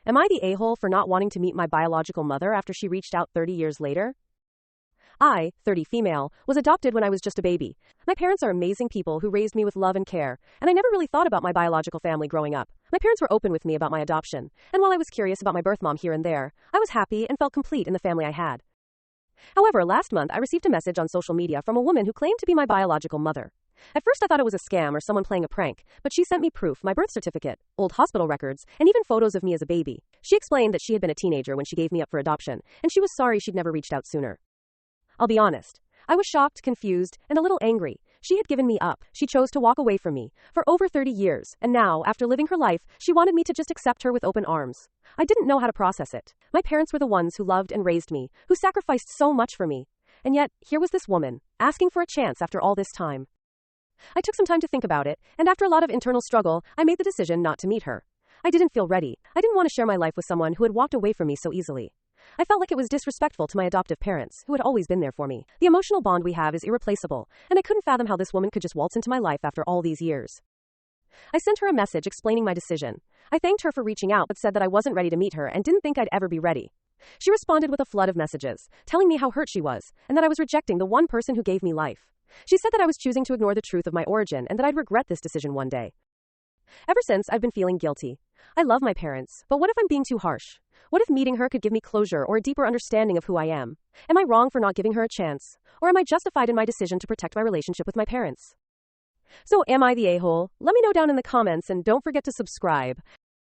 Am I the a-hole for not wanting to meet my biological mother after she reached out 30 years later? I, 30 female, was adopted when I was just a baby. My parents are amazing people who raised me with love and care, and I never really thought about my biological family growing up. My parents were open with me about my adoption, and while I was curious about my birth mom here and there, I was happy and felt complete in the family I had. However, last month I received a message on social media from a woman who claimed to be my biological mother. At first I thought it was a scam or someone playing a prank, but she sent me proof, my birth certificate, old hospital records, and even photos of me as a baby. She explained that she had been a teenager when she gave me up for adoption, and she was sorry she'd never reached out sooner. I'll be honest. I was shocked, confused, and a little angry. She had given me up. She chose to walk away from me for over 30 years, and now, after living her life, she wanted me to just accept her with open arms. I didn't know how to process it. My parents were the ones who loved and raised me, who sacrificed so much for me. And yet, here was this woman, asking for a chance after all this time. I took some time to think about it, and after a lot of internal struggle, I made the decision not to meet her. I didn't feel ready. I didn't want to share my life with someone who had walked away from me so easily. I felt like it was disrespectful to my adoptive parents, who had always been there for me. The emotional bond we have is irreplaceable, and I couldn't fathom how this woman could just waltz into my life after all these years. I sent her a message explaining my decision. I thanked her for reaching out but said that I wasn't ready to meet her and didn't think I'd ever be ready. She responded with a flood of messages, telling me how hurt she was, and that I was rejecting the one person who gave me life. She said that I was choosing to ignore the truth of my origin and that I'd regret this decision one day. Ever since, I've been feeling guilty. I love my parents, but what if I'm being too harsh? What if meeting her could give me closure or a deeper understanding of who I am? Am I wrong for not giving her a chance? Or am I justified in my decision to protect my relationship with my parents? So, am I the a-hole? Let me know down in the comments and don't forget to subscribe.